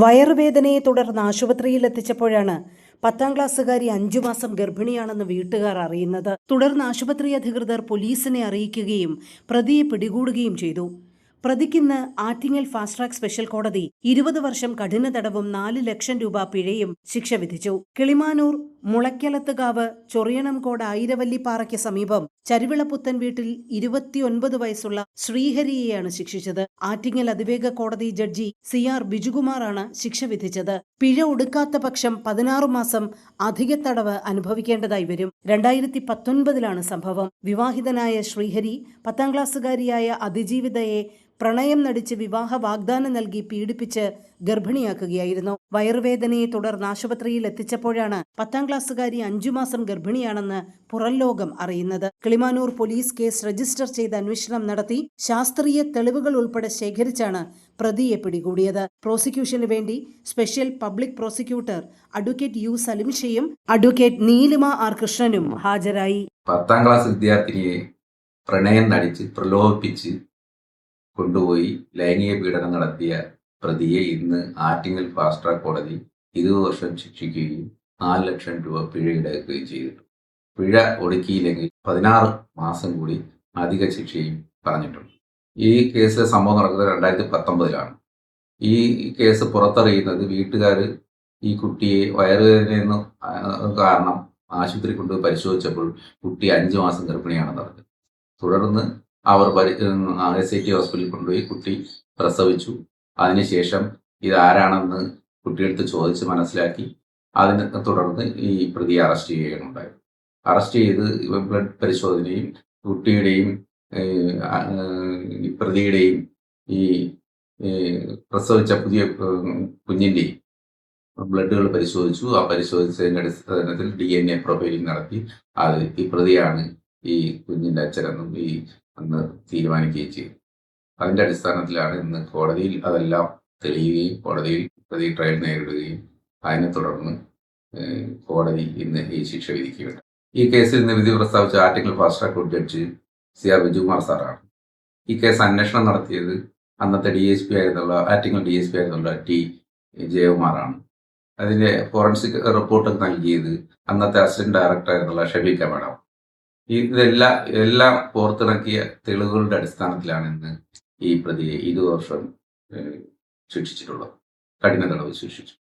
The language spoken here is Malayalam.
വയറുവേദനയെ തുടർന്ന് ആശുപത്രിയിൽ എത്തിച്ചപ്പോഴാണ് 10ാം ക്ലാസ്സുകാരി 5 മാസം ഗർഭിണിയാണെന്ന് വീട്ടുകാർ അറിയുന്നത്. തുടർന്ന് ആശുപത്രി അധികൃതർ പോലീസിനെ അറിയിക്കുകയും പ്രതിയെ പിടികൂടുകയും ചെയ്തു. പ്രതിക്കിന്ന് ആറ്റിങ്ങൽ ഫാസ്റ്റ് ട്രാക്ക് സ്പെഷ്യൽ കോടതി 20 വർഷം കഠിന തടവും 4 ലക്ഷം രൂപ പിഴയും ശിക്ഷ വിധിച്ചു. കിളിമാനൂർ മുളയ്ക്കലത്തുകാവ് ചൊറിയണംകോട് ആയിരവല്ലിപ്പാറയ്ക്ക് സമീപം ചരുവിളപുത്തൻ വീട്ടിൽ 29 വയസ്സുള്ള ശ്രീഹരിയെയാണ് ശിക്ഷിച്ചത്. ആറ്റിങ്ങൽ അതിവേഗ കോടതി ജഡ്ജി CR ബിജുകുമാറാണ് ശിക്ഷ വിധിച്ചത്. പിഴ ഒടുക്കാത്ത പക്ഷം 16 മാസം അധിക തടവ് അനുഭവിക്കേണ്ടതായി വരും. 2019 സംഭവം. വിവാഹിതനായ ശ്രീഹരി 10ാം ക്ലാസ്സുകാരിയായ അതിജീവിതയെ പ്രണയം നടിച്ച് വിവാഹ വാഗ്ദാനം നൽകി പീഡിപ്പിച്ച് ഗർഭിണിയാക്കുകയായിരുന്നു. വയറുവേദനയെ തുടർന്ന് ആശുപത്രിയിൽ എത്തിച്ചപ്പോഴാണ് 10ാം ക്ലാസ്സുകാരി 5 മാസം ഗർഭിണിയാണെന്ന് പുറം ലോകം അറിയുന്നത്. കിളിമാനൂർ പോലീസ് കേസ് രജിസ്റ്റർ ചെയ്ത് അന്വേഷണം നടത്തി ശാസ്ത്രീയ തെളിവുകൾ ഉൾപ്പെടെ ശേഖരിച്ചാണ് പ്രതിയെ പിടികൂടിയത്. പ്രോസിക്യൂഷന് വേണ്ടി special public prosecutor advocate U സലിംഷയും അഡ്വക്കേറ്റ് നീലിമ R കൃഷ്ണനും ഹാജരായി. 10ാം ക്ലാസ് വിദ്യാർത്ഥിനിയെ പ്രണയം നടിച്ച് പ്രലോഭിപ്പിച്ച് കൊണ്ടുപോയി ലൈംഗിക പീഡനം നടത്തിയ പ്രതിയെ ഇന്ന് ആറ്റിങ്ങൽ ഫാസ്റ്റ് ട്രാക്ക് കോടതി 20 വർഷം ശിക്ഷിക്കുകയും 4 ലക്ഷം രൂപ പിഴ ഈടാക്കുകയും ചെയ്തിട്ടുണ്ട്. പിഴ ഒടുക്കിയില്ലെങ്കിൽ 16 മാസം കൂടി അധിക ശിക്ഷയും പറഞ്ഞിട്ടുണ്ട്. ഈ കേസ് സംഭവം നടക്കുന്നത് 2019 ഈ കേസ് പുറത്തറിയുന്നത് വീട്ടുകാർ ഈ കുട്ടിയെ വയറുവേദനയെന്ന് കാരണം ആശുപത്രി കൊണ്ടുപോയി പരിശോധിച്ചപ്പോൾ കുട്ടി 5 മാസം ഗർഭിണിയാണെന്ന് പറഞ്ഞു. തുടർന്ന് അവർ SIT ഹോസ്പിറ്റലിൽ കൊണ്ടുപോയി കുട്ടി പ്രസവിച്ചു. അതിനുശേഷം ഇതാരാണെന്ന് കുട്ടിയെടുത്ത് ചോദിച്ച് മനസ്സിലാക്കി. അതിനെ തുടർന്ന് ഈ പ്രതിയെ അറസ്റ്റ് ചെയ്യുകയുണ്ടായി. അറസ്റ്റ് ചെയ്ത് ബ്ലഡ് പരിശോധനയും കുട്ടിയുടെയും പ്രതിയുടെയും ഈ പ്രസവിച്ച പുതിയ കുഞ്ഞിൻ്റെയും ബ്ലഡുകൾ പരിശോധിച്ചു. ആ പരിശോധിച്ചതിൻ്റെ അടിസ്ഥാനത്തിൽ DNA പ്രൊഫൈലിംഗ് നടത്തി അത് ഈ പ്രതിയാണ് ഈ കുഞ്ഞിൻ്റെ അച്ഛനെന്നും അന്ന് തീരുമാനിക്കുകയും ചെയ്തു. അതിൻ്റെ അടിസ്ഥാനത്തിലാണ് ഇന്ന് കോടതിയിൽ അതെല്ലാം തെളിയുകയും കോടതിയിൽ പ്രതി ട്രയൽ നേരിടുകയും അതിനെ തുടർന്ന് കോടതി ഇന്ന് ഈ ശിക്ഷ വിധിക്കുകയുണ്ട്. ഈ കേസിൽ ഇന്ന് വിധി പ്രസ്താവിച്ച Attingal fast track judge CR Bijukumar സാറാണ്. ഈ കേസ് അന്വേഷണം നടത്തിയത് അന്നത്തെ ആറ്റിങ്ങൽ DSP ആയിരുന്നുള്ള T ജയകുമാറാണ്. അതിൻ്റെ ഫോറൻസിക് റിപ്പോർട്ട് നൽകിയത് അന്നത്തെ അസിസ്റ്റന്റ് ഡയറക്ടർ ആയിരുന്നുള്ള ഷബീക്ക മാഡം. ഇതെല്ലാം പുറത്തിറക്കിയ തെളിവുകളുടെ അടിസ്ഥാനത്തിലാണ് ഇന്ന് ഈ പ്രതിയെ 20 വർഷം ശിക്ഷിച്ചിട്ടുള്ളത്. കഠിന തടവ് ശിക്ഷിച്ചു.